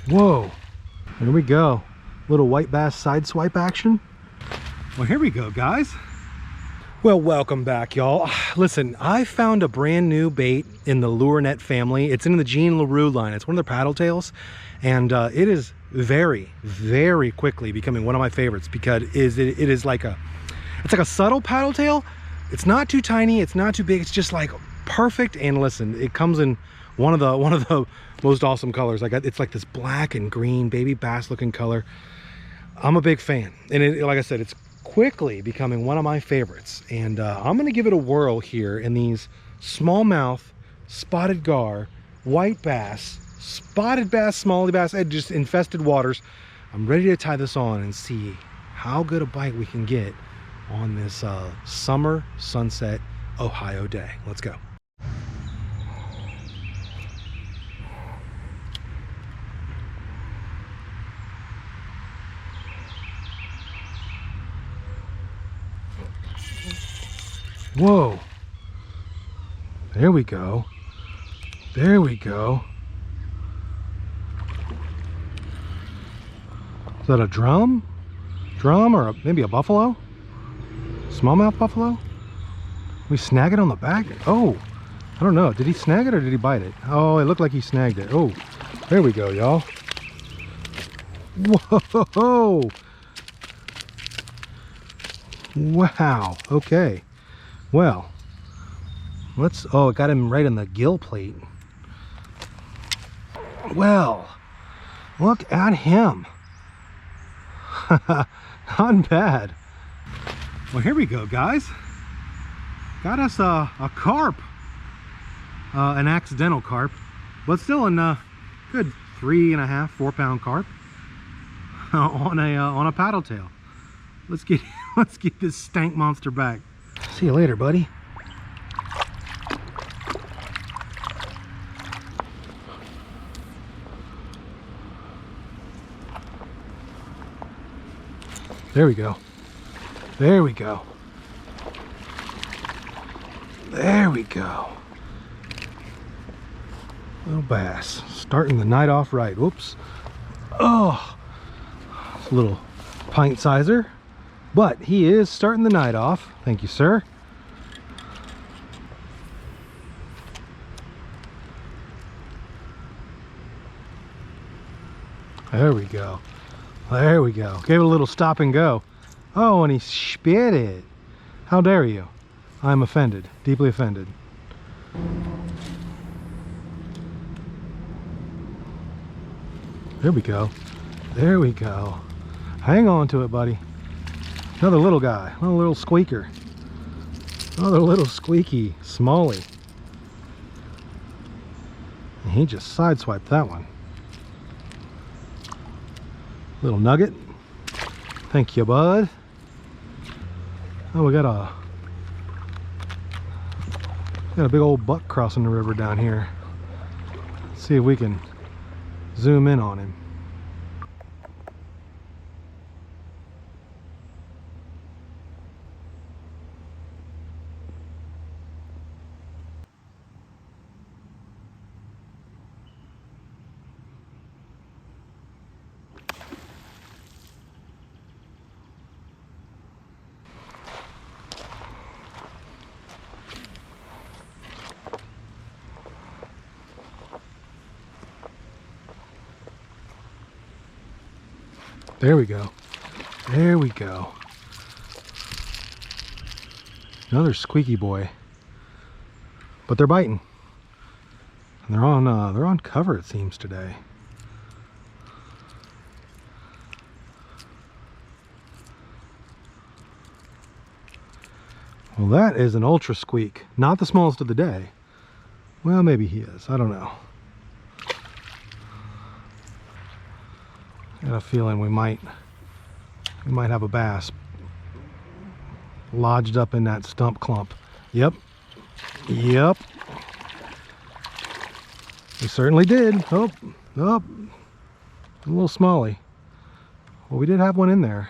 Whoa, there we go. Little white bass side swipe action. Well, here we go, guys. Well, welcome back, y'all. Listen, I found a brand new bait in the Lure Net family. It's in the Gene Larew line. It's one of their paddle tails, and it is very, very quickly becoming one of my favorites because it is like a subtle paddle tail. It's not too tiny, it's not too big, it's just like perfect. And listen, it comes in one of the most awesome colors. It's like this black and green baby bass looking color. I'm a big fan, and like I said, it's quickly becoming one of my favorites. And I'm gonna give it a whirl here in these smallmouth spotted gar white bass, spotted bass, smallie bass, just infested waters. I'm ready to tie this on and see how good a bite we can get on this summer sunset Ohio day. Let's go. Whoa, there we go, there we go. Is that a drum or maybe a buffalo? Smallmouth buffalo? We snag it on the back? Oh, I don't know, did he snag it or did he bite it? Oh, it looked like he snagged it. Oh, there we go, y'all. Whoa, wow, okay. Well, oh, it got him right in the gill plate. Well, look at him. Not bad. Well, here we go, guys. Got us a carp, an accidental carp, but still a good 3.5, 4 pound carp on a paddle tail. Let's get this stank monster back. See you later, buddy. There we go. There we go. There we go. Little bass. Starting the night off right. Whoops. Oh, it's a little pint sizer. But he is starting the night off. Thank you, sir. There we go. There we go. Gave it a little stop and go. Oh, and he spit it. How dare you? I'm offended. Deeply offended. There we go. There we go. Hang on to it, buddy. Another little guy, another little squeaker, another little squeaky smallie. And he just sideswiped that one. Little nugget. Thank you, bud. Oh, we got a big old buck crossing the river down here. Let's see if we can zoom in on him. There we go. There we go. Another squeaky boy. But they're biting. And they're on cover, it seems, today. Well, that is an ultra squeak. Not the smallest of the day. Well, maybe he is. I don't know. Got a feeling we might have a bass lodged up in that stump clump. Yep. Yep. We certainly did. Oh, oh. A little smallie. Well, we did have one in there.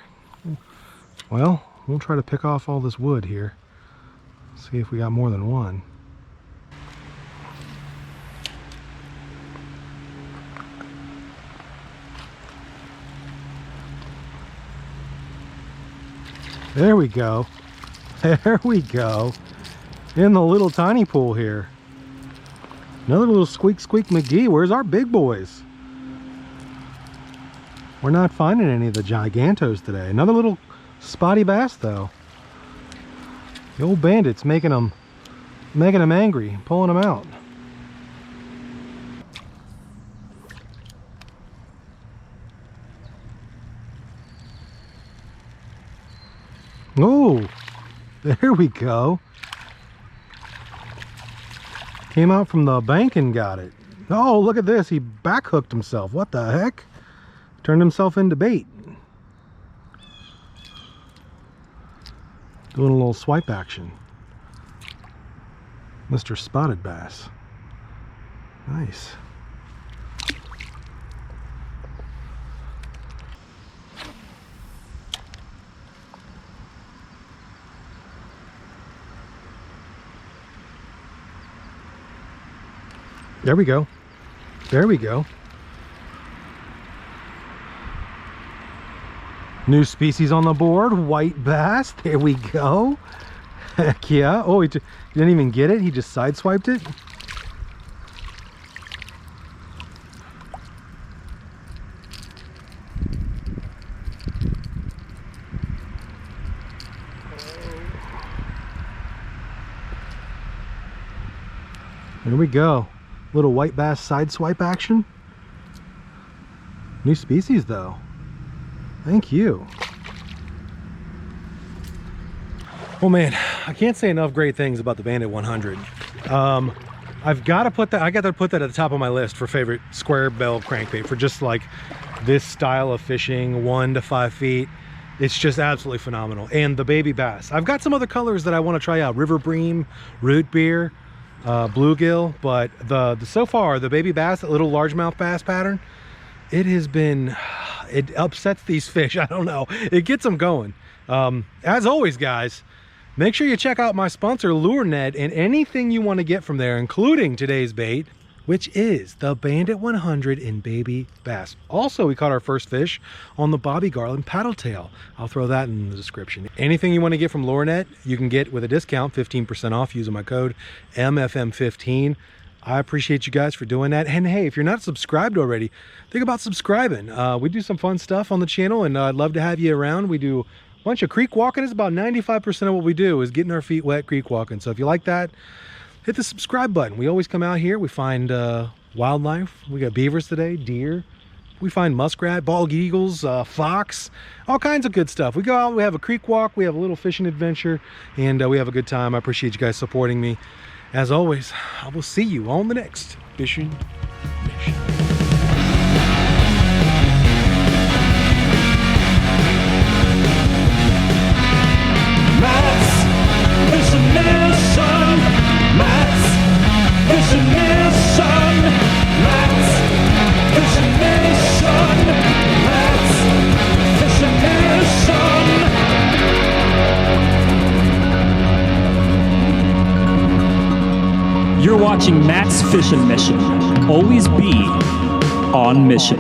Well, we'll try to pick off all this wood here. See if we got more than one. There we go. There we go. In the little tiny pool here. Another little squeak squeak McGee. Where's our big boys? We're not finding any of the gigantos today. Another little spotty bass though. The old Bandit's making them angry, pulling them out. Oh, there we go. Came out from the bank and got it. Oh, look at this. He back hooked himself. What the heck? Turned himself into bait. Doing a little swipe action. Mr. Spotted Bass. Nice. There we go. There we go. New species on the board, white bass. There we go. Heck yeah. Oh, he didn't even get it. He just sideswiped it. There we go. Little white bass side swipe action. New species though. Thank you. Well man, I can't say enough great things about the Bandit 100. I've got to put that, I got to put that at the top of my list for favorite square bell crankbait for just like this style of fishing, 1 to 5 feet. It's just absolutely phenomenal. And the baby bass. I've got some other colors that I want to try out. River bream, root beer, bluegill, but so far the baby bass, that little largemouth bass pattern, it upsets these fish. I don't know, it gets them going. As always guys, make sure you check out my sponsor LureNet and anything you want to get from there, including today's bait, which is the Bandit 100 in baby bass. Also, we caught our first fish on the Bobby Garland paddle tail. I'll throw that in the description. Anything you want to get from LureNet, you can get with a discount, 15% off using my code MFM15. I appreciate you guys for doing that. And hey, if you're not subscribed already, think about subscribing. We do some fun stuff on the channel and I'd love to have you around. We do a bunch of creek walking. It's about 95% of what we do is getting our feet wet creek walking. So if you like that, hit the subscribe button. We always come out here, we find wildlife. We got beavers today, deer. We find muskrat, bald eagles, fox, all kinds of good stuff. We go out, we have a creek walk, we have a little fishing adventure, and we have a good time. I appreciate you guys supporting me. As always, I will see you on the next fishing mission. You're watching Matt's Fishing Mission. Always be on mission.